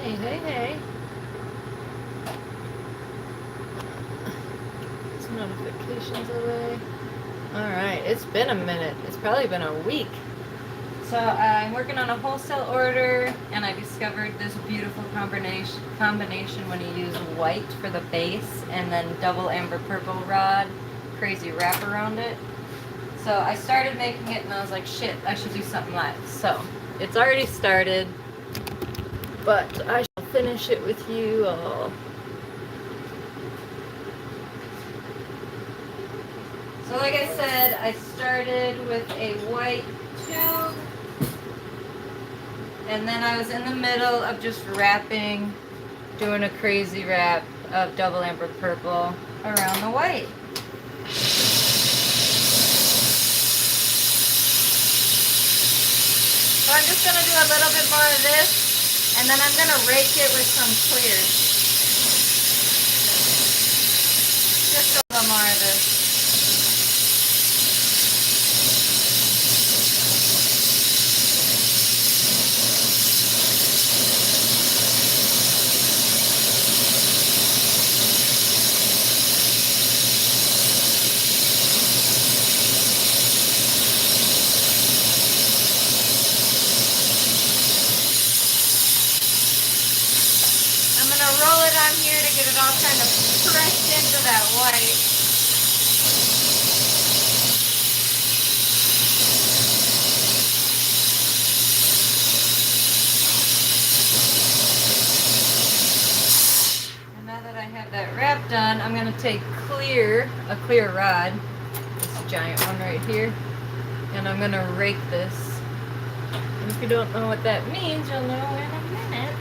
Hey, hey, hey. Some notifications away. Alright, it's been a minute. It's probably been a week. So I'm working on a wholesale order, and I discovered this beautiful combination when you use white for the base and then double amber purple rod, crazy wrap around it. So I started making it and I was like, shit, I should do something live. So it's already started, but I shall finish it with you all. So like I said, I started with a white tube, and then I was in the middle of just wrapping, doing a crazy wrap of double amber purple around the white. So I'm just going to do a little bit more of this, and then I'm going to rake it with some clear. Just a little more of this. Roll it on here to get it all kind of pressed into that white. And now that I have that wrap done, I'm going to take a clear rod, this giant one right here, and I'm going to rake this. And if you don't know what that means, you'll know in a minute.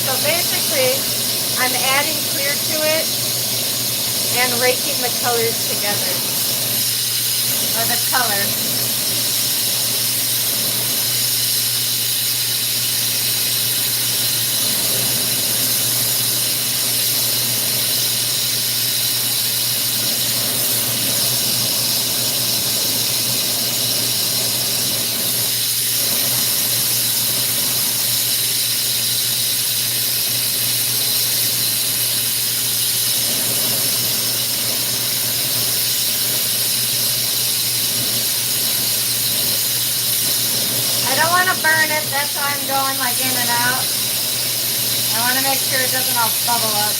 So basically, I'm adding clear to it and raking the colors together, or the color. I don't want to burn it, that's why I'm going like in and out. I want to make sure it doesn't all bubble up.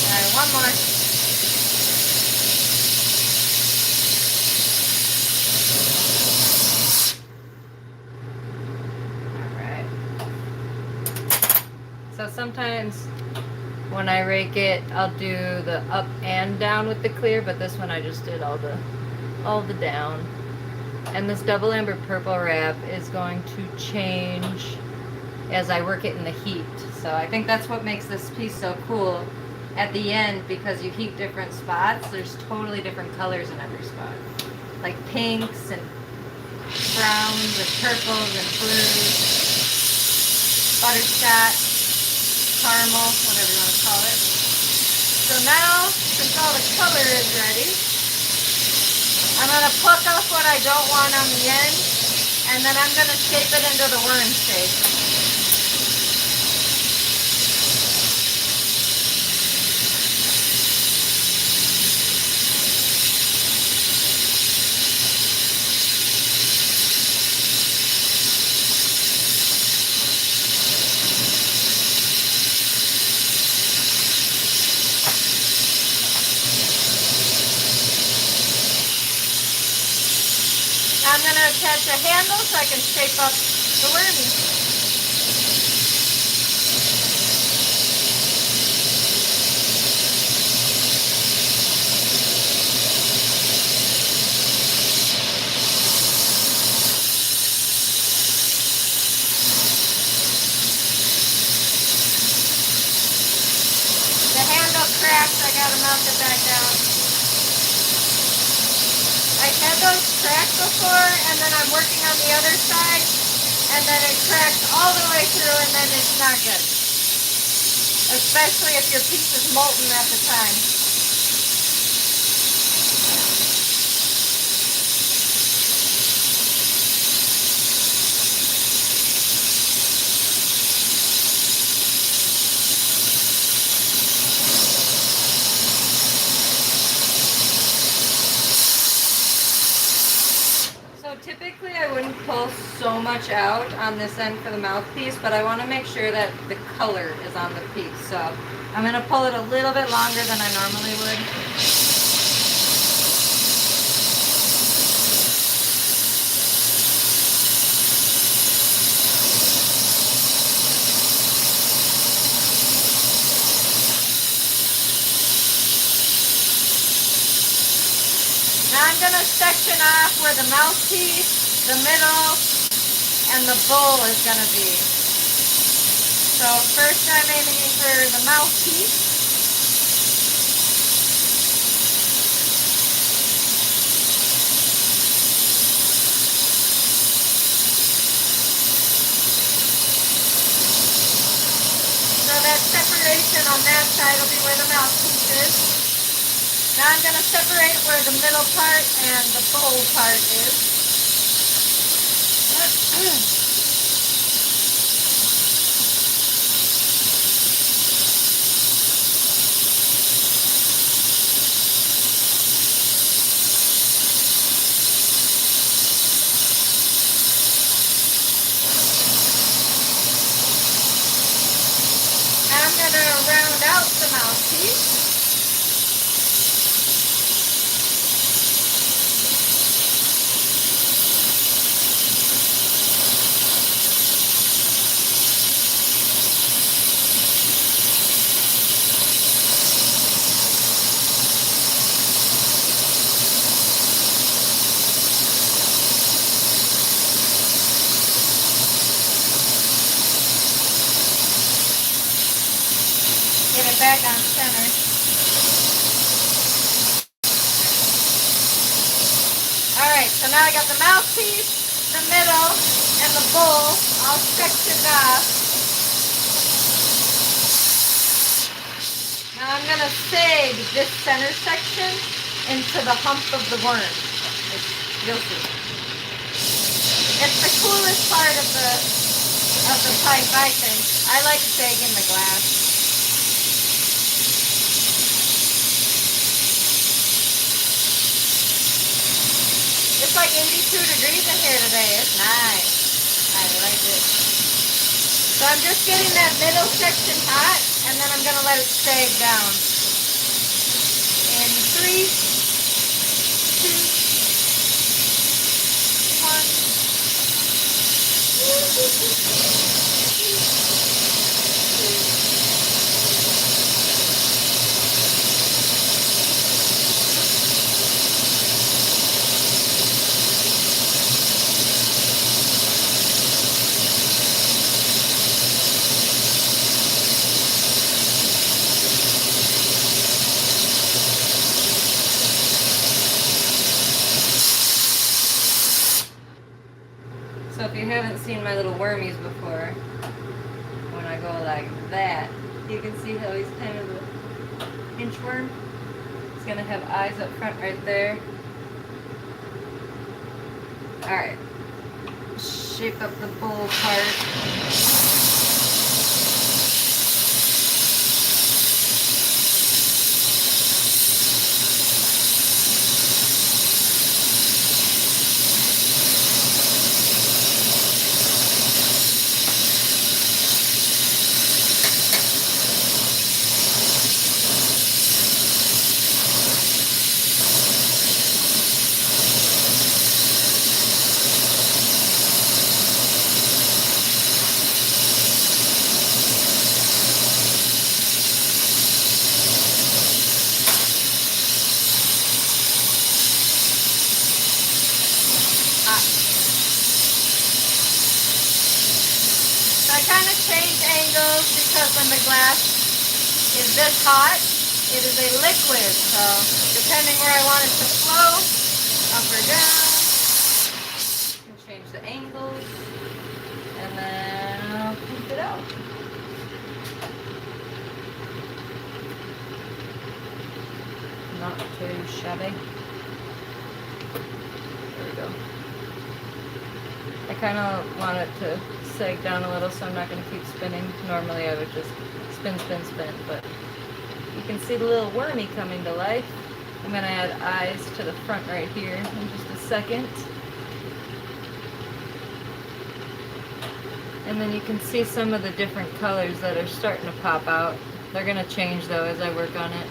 Alright, one more. So sometimes when I rake it, I'll do the up and down with the clear, but this one I just did all the down. And this double amber purple wrap is going to change as I work it in the heat. So I think that's what makes this piece so cool at the end, because you heat different spots. There's totally different colors in every spot. Like pinks and browns and purples and blues, butterscotch, caramel, whatever you want to call it. So now, since all the color is ready, I'm going to pluck off what I don't want on the end, and then I'm going to shape it into the worm shape. I'm going to attach a handle so I can shape up the wormy. gotta melt it back down. I had those crack before, and then I'm working on the other side, and then it cracks all the way through, and then it's not good. Especially if your piece is molten at the time. Typically I wouldn't pull so much out on this end for the mouthpiece, but I want to make sure that the color is on the piece. So I'm going to pull it a little bit longer than I normally would. Now I'm going to section off where the mouthpiece, the middle, and the bowl is going to be. So first I'm aiming for the mouthpiece. So that separation on that side will be where the mouthpiece is. Now I'm going to separate where the middle part and the bowl part is. Now I'm going to round out the mouthpiece. Get it back on center. Alright, so now I got the mouthpiece, the middle, and the bowl all sectioned off. Now I'm going to sag this center section into the hump of the worm. You'll see. It's the coolest part of the pipe, I think. I like sagging the glass. It's like 82 degrees in here today. It's nice. I like it. So I'm just getting that middle section hot, and then I'm going to let it sag down. In 3, 2, 1. So if you haven't seen my little wormies before, when I go like that, you can see how he's kind of an inchworm. He's going to have eyes up front right there. Alright, shape up the bowl part. So I kind of change angles because when the glass is this hot, It is a liquid, so depending where I want it to flow, up or down, I can change the angles, and then I'll pump it out. Not too shabby. There we go. I kind of want it to sag down a little, so I'm not going to keep spinning. Normally I would just spin, spin, spin, but you can see the little wormy coming to life. I'm going to add eyes to the front right here in just a second. And then you can see some of the different colors that are starting to pop out. They're going to change though as I work on it.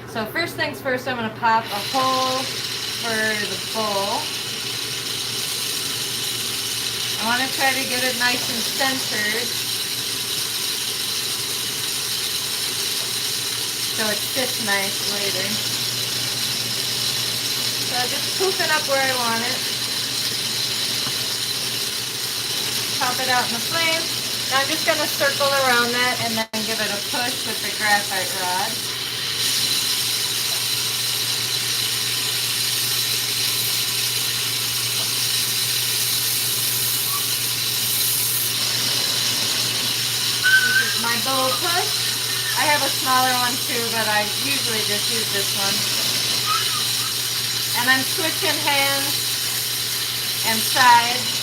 So first things first, I'm going to pop a hole for the bowl. I want to try to get it nice and centered so it fits nice later. So just poofing up where I want it. Pop it out in the flame. Now I'm just going to circle around that and then give it a push with the graphite rod. My bowl push. I have a smaller one too, but I usually just use this one. And I'm switching hands and sides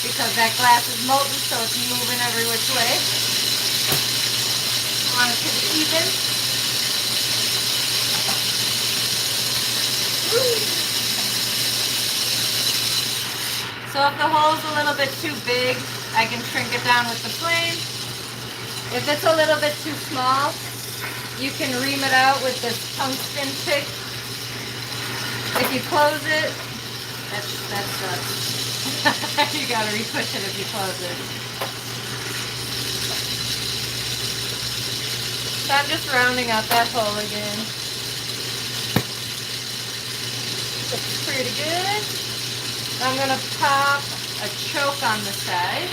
because that glass is molten, so it's moving every which way. I want it to be even. Woo. So if the hole's a little bit too big, I can shrink it down with the flame. If it's a little bit too small, you can ream it out with this tungsten pick. If you close it, that sucks. You gotta re-push it if you close it. So I'm just rounding out that hole again. Looks pretty good. I'm gonna pop a choke on the side.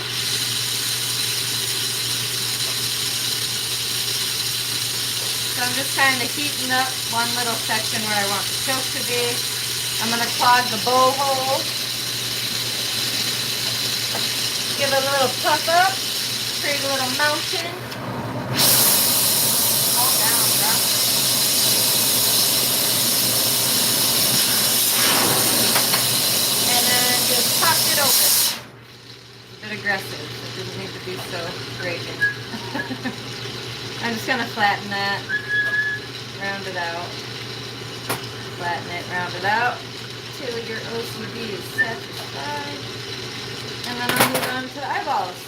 So I'm just kind of heating up one little section where I want the choke to be. I'm going to clog the bowl hole. Give it a little puff up. Create a little mountain. All down, drop. And then just pop it open. A bit aggressive. It doesn't need to be so raging. I'm just going to flatten that. Round it out, flatten it, round it out, till your OCD is satisfied. And then I'll move on to the eyeballs.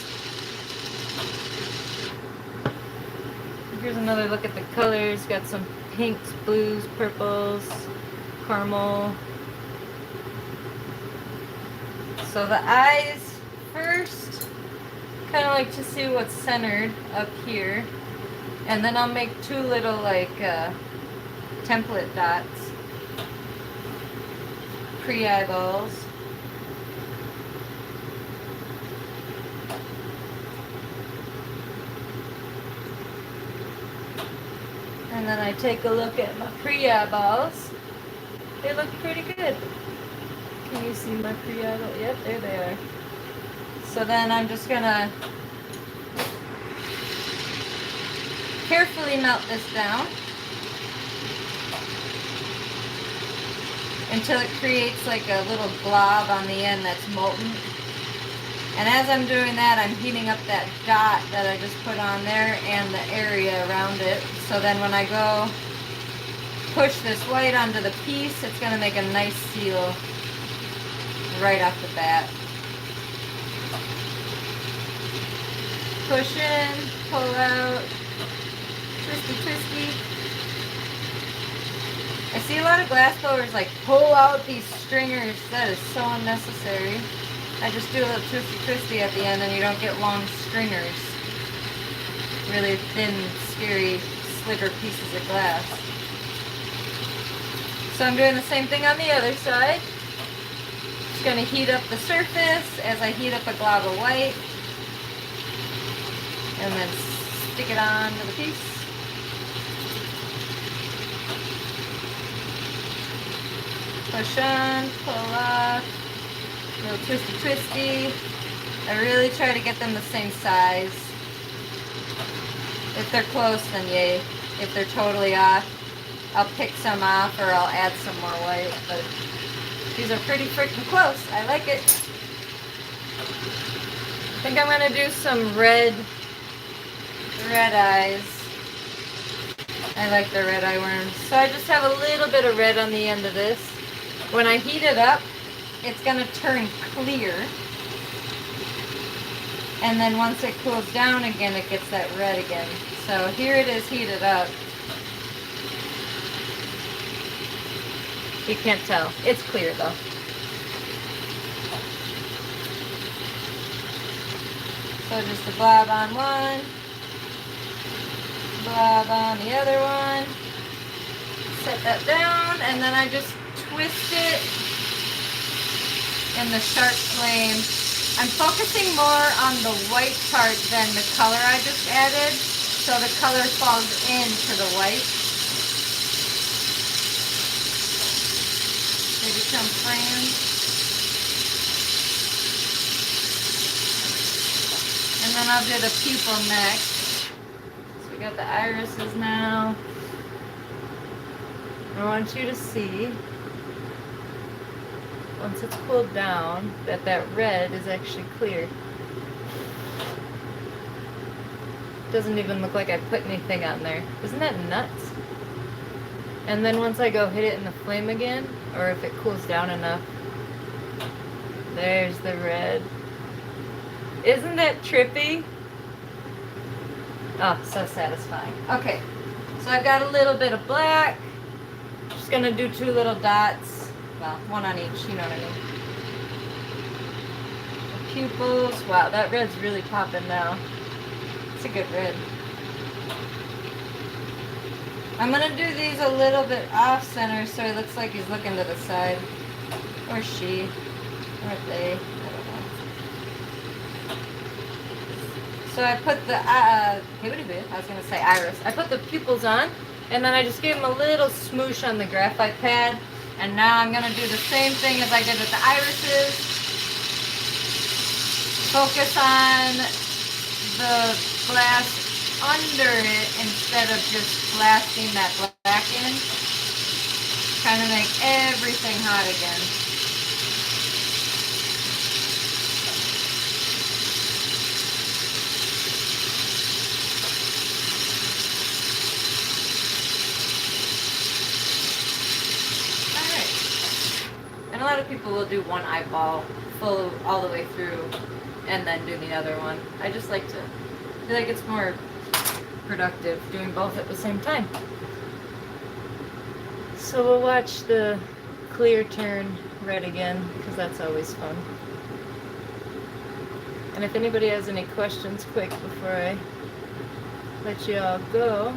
Here's another look at the colors. Got some pinks, blues, purples, caramel. So the eyes first, kind of like to see what's centered up here. And then I'll make two little like template dots, pre-eyeballs. And then I take a look at my pre-eyeballs. They look pretty good. Can you see my pre-eyeball? Yep, there they are. So then I'm just gonna carefully melt this down until it creates like a little blob on the end that's molten. And as I'm doing that, I'm heating up that dot that I just put on there and the area around it. So then when I go push this white onto the piece, it's going to make a nice seal right off the bat. Push in, pull out. Twisty, twisty. I see a lot of glass blowers like pull out these stringers. That is so unnecessary. I just do a little twisty, twisty at the end and you don't get long stringers. Really thin, scary sliver pieces of glass. So I'm doing the same thing on the other side. Just going to heat up the surface as I heat up a glob of white. And then stick it on to the piece. Push on, pull off, a little twisty twisty. I really try to get them the same size. If they're close, then yay. If they're totally off, I'll pick some off or I'll add some more white, but these are pretty freaking close. I like it. I think I'm gonna do some red eyes. I like the red eye worms. So I just have a little bit of red on the end of this. When I heat it up, it's gonna turn clear. And then once it cools down again, it gets that red again. So here it is heated up. You can't tell. It's clear though. So just a blob on one, blob on the other one. Set that down, and then I just twist it in the sharp flame. I'm focusing more on the white part than the color I just added, so the color falls into the white. They become framed. And then I'll do the pupil next. So we got the irises now. I want you to see, once it's cooled down, that red is actually clear. Doesn't even look like I put anything on there. Isn't that nuts? And then once I go hit it in the flame again, or if it cools down enough, there's the red. Isn't that trippy? Oh, so satisfying. Okay, so I've got a little bit of black. Just gonna do 2 little dots. Well, one on each, you know what I mean. The pupils. Wow, that red's really popping now. It's a good red. I'm gonna do these a little bit off center so it looks like he's looking to the side. Or she. Or they. I don't know. So I put the, I was gonna say iris. I put the pupils on, and then I just gave them a little smoosh on the graphite pad. And now I'm gonna do the same thing as I did with the irises. Focus on the glass under it instead of just blasting that black in. Kind of make everything hot again. And a lot of people will do one eyeball full all the way through and then do the other one. I just like to feel like it's more productive doing both at the same time. So we'll watch the clear turn red again, because that's always fun. And if anybody has any questions quick before I let you all go,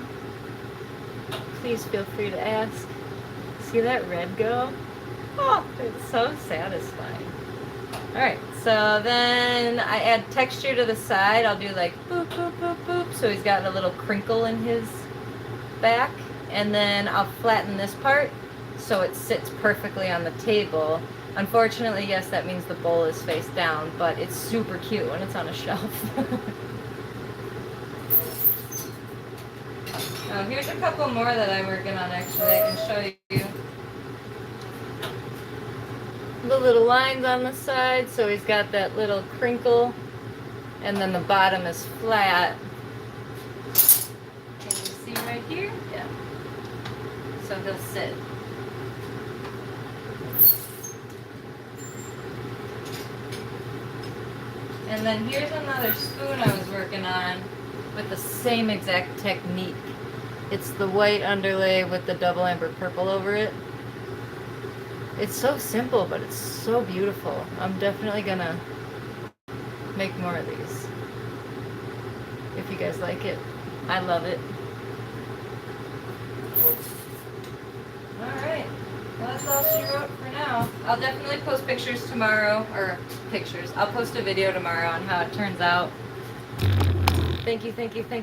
please feel free to ask. See that red go? Oh, it's so satisfying. Alright, so then I add texture to the side. I'll do like boop, boop, boop, boop. So he's got a little crinkle in his back. And then I'll flatten this part so it sits perfectly on the table. Unfortunately, yes, that means the bowl is face down, but it's super cute when it's on a shelf. Oh, here's a couple more that I'm working on actually. I can show you. The little lines on the side, so he's got that little crinkle, and then the bottom is flat. Can you see right here? Yeah. So he'll sit. And then here's another spoon I was working on with the same exact technique. It's the white underlay with the double amber purple over it. It's so simple, but it's so beautiful. I'm definitely gonna make more of these. If you guys like it. I love it. Alright. Well, that's all she wrote for now. I'll definitely post pictures tomorrow. Or pictures. I'll post a video tomorrow on how it turns out. Thank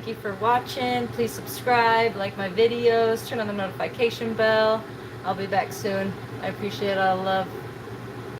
you for watching. Please subscribe, like my videos, turn on the notification bell. I'll be back soon. I appreciate all the love.